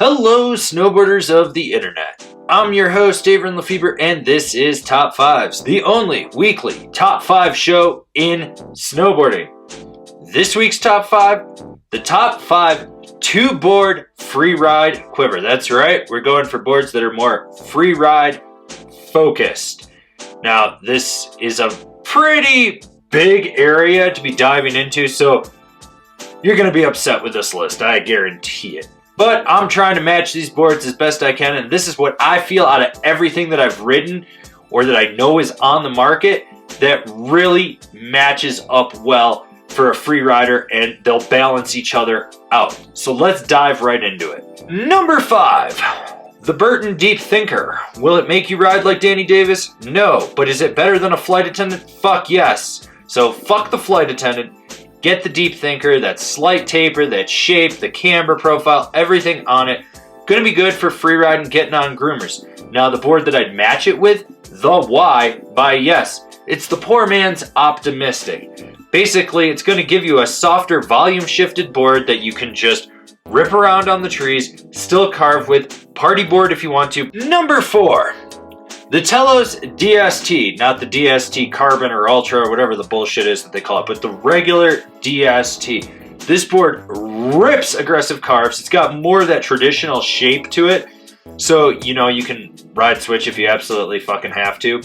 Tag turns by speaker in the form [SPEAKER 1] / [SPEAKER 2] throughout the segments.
[SPEAKER 1] Hello, snowboarders of the internet. I'm your host, Avran LeFeber, and this is Top 5s, the only weekly Top 5 show in snowboarding. This week's Top 5, the Top 5 two-board Freeride Quiver. That's right, we're going for boards that are more Freeride focused. Now, this is a pretty big area to be diving into, so you're going to be upset with this list, I guarantee it. But I'm trying to match these boards as best I can, and this is what I feel out of everything that I've ridden or that I know is on the market that really matches up well for a free rider, and they'll balance each other out. So let's dive right into it. Number 5, the Burton Deep Thinker. Will it make you ride like Danny Davis? No, but is it better than a flight attendant? Fuck yes. So fuck the flight attendant. Get the Deep Thinker, that slight taper, that shape, the camber profile, everything on it. Gonna be good for free riding, getting on groomers. Now the board that I'd match it with, the Y by Yes. It's the poor man's Optimistic. Basically, it's gonna give you a softer volume shifted board that you can just rip around on the trees, still carve with, party board if you want to. Number 4. The Telos DST, not the DST Carbon or Ultra or whatever the bullshit is that they call it, but the regular DST. This board rips aggressive carves. It's got more of that traditional shape to it. So, you can ride switch if you absolutely fucking have to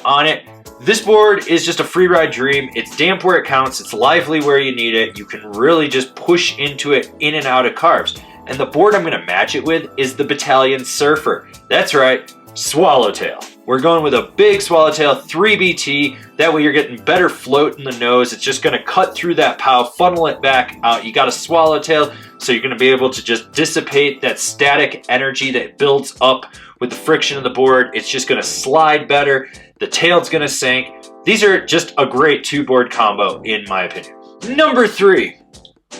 [SPEAKER 1] on it. This board is just a free ride dream. It's damp where it counts. It's lively where you need it. You can really just push into it in and out of carves. And the board I'm going to match it with is the Battalion Surfer. That's right. Swallowtail. We're going with a big Swallowtail 3BT. That way you're getting better float in the nose. It's just going to cut through that pow, funnel it back out. You got a Swallowtail, so you're going to be able to just dissipate that static energy that builds up with the friction of the board. It's just going to slide better. The tail's going to sink. These are just a great two-board combo, in my opinion. Number 3.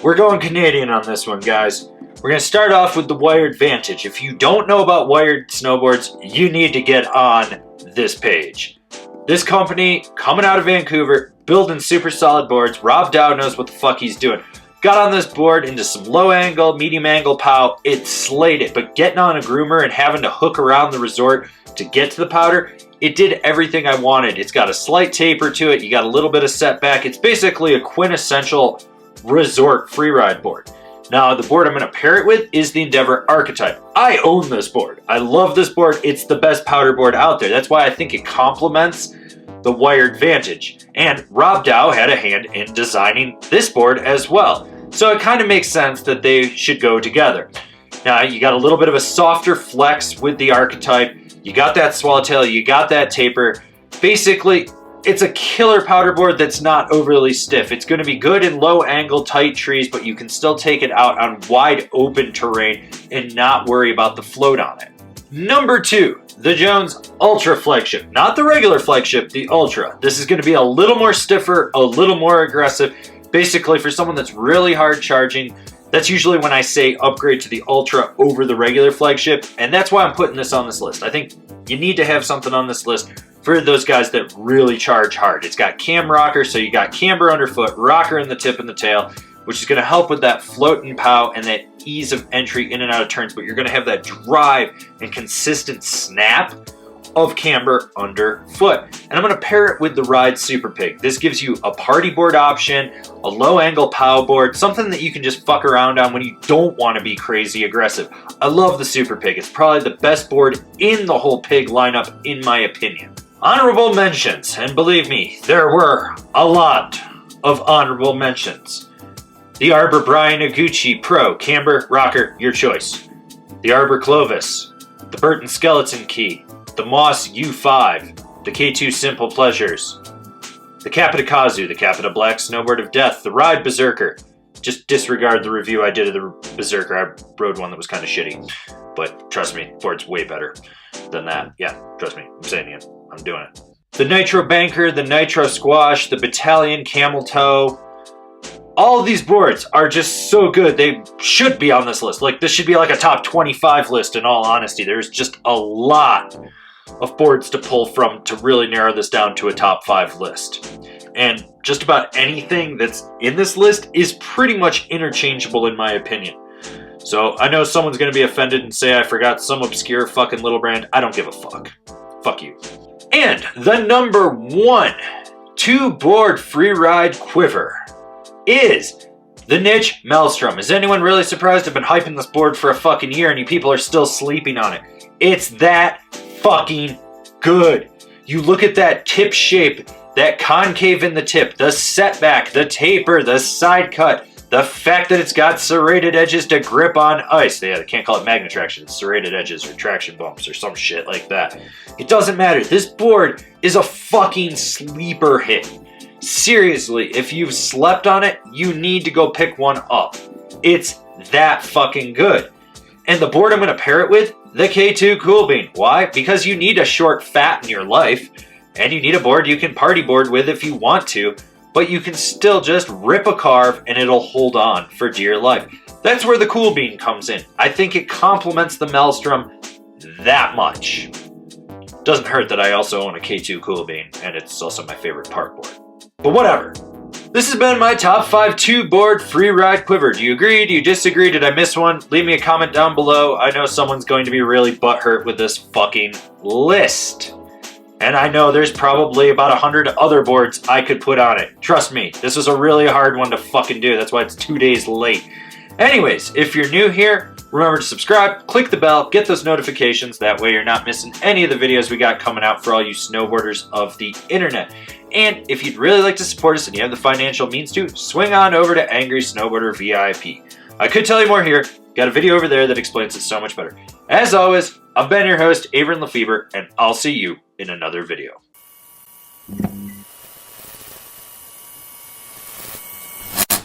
[SPEAKER 1] We're going Canadian on this one, guys. We're going to start off with the Wired Vantage. If you don't know about wired snowboards, you need to get on this page. This company, coming out of Vancouver, building super solid boards. Rob Dow knows what the fuck he's doing. Got on this board into some low angle, medium angle pow. It slayed it, but getting on a groomer and having to hook around the resort to get to the powder, it did everything I wanted. It's got a slight taper to it. You got a little bit of setback. It's basically a quintessential resort freeride board. Now, the board I'm going to pair it with is the Endeavor Archetype. I own this board. I love this board. It's the best powder board out there. That's why I think it complements the Wired Vantage. And Rob Dow had a hand in designing this board as well. So it kind of makes sense that they should go together. Now, you got a little bit of a softer flex with the Archetype. You got that Swallowtail. You got that taper. Basically, it's a killer powder board that's not overly stiff. It's going to be good in low angle, tight trees, but you can still take it out on wide open terrain and not worry about the float on it. Number 2, the Jones Ultra Flagship. Not the regular flagship, the Ultra. This is going to be a little more stiffer, a little more aggressive. Basically, for someone that's really hard charging, that's usually when I say upgrade to the Ultra over the regular flagship, and that's why I'm putting this on this list. I think you need to have something on this list for those guys that really charge hard. It's got cam rocker, so you got camber underfoot, rocker in the tip and the tail, which is going to help with that float and pow and that ease of entry in and out of turns, but you're going to have that drive and consistent snap of camber underfoot. And I'm going to pair it with the Ride Super Pig. This gives you a party board option, a low angle pow board, something that you can just fuck around on when you don't want to be crazy aggressive. I love the Super Pig. It's probably the best board in the whole Pig lineup, in my opinion. Honorable mentions, and believe me, there were a lot of honorable mentions. The Arbor Brian Iguchi Pro Camber Rocker, your choice. The Arbor Clovis, the Burton Skeleton Key, the Moss U5, the K2 Simple Pleasures, the Capita Kazu, the Capita Black Snowboard of Death, the Ride Berserker. Just disregard the review I did of the Berserker. I rode one that was kind of shitty, but trust me, board's way better than that. Yeah, trust me, I'm saying it. I'm doing it. The Nitro Banker, the Nitro Squash, the Battalion Camel Toe. All of these boards are just so good. They should be on this list. This should be like a top 25 list in all honesty. There's just a lot of boards to pull from to really narrow this down to a top 5 list. And just about anything that's in this list is pretty much interchangeable in my opinion. So I know someone's going to be offended and say I forgot some obscure fucking little brand. I don't give a fuck. Fuck you. And the number 1 2-board Freeride Quiver is the niche Malstrom. Is anyone really surprised? I've been hyping this board for a fucking year and you people are still sleeping on it. It's that fucking good. You look at that tip shape, that concave in the tip, the setback, the taper, the side cut, the fact that it's got serrated edges to grip on ice. Yeah, they can't call it magnet traction. It's serrated edges or traction bumps or some shit like that. It doesn't matter. This board is a fucking sleeper hit. Seriously, if you've slept on it, you need to go pick one up. It's that fucking good. And the board I'm going to pair it with, the K2 Cool Bean. Why? Because you need a short fat in your life, and you need a board you can party board with if you want to, but you can still just rip a carve and it'll hold on for dear life. That's where the Cool Bean comes in. I think it complements the Malstrom that much. Doesn't hurt that I also own a K2 Cool Bean, and it's also my favorite park board. But whatever. This has been my top 5 2-board Freeride Quiver. Do you agree? Do you disagree? Did I miss one? Leave me a comment down below. I know someone's going to be really butthurt with this fucking list. And I know there's probably about 100 other boards I could put on it. Trust me, this was a really hard one to fucking do. That's why it's 2 days late. Anyways, if you're new here, remember to subscribe, click the bell, get those notifications. That way you're not missing any of the videos we got coming out for all you snowboarders of the internet. And if you'd really like to support us and you have the financial means to, swing on over to Angry Snowboarder VIP. I could tell you more here. Got a video over there that explains it so much better. As always, I've been your host, Avran LeFeber, and I'll see you in another video.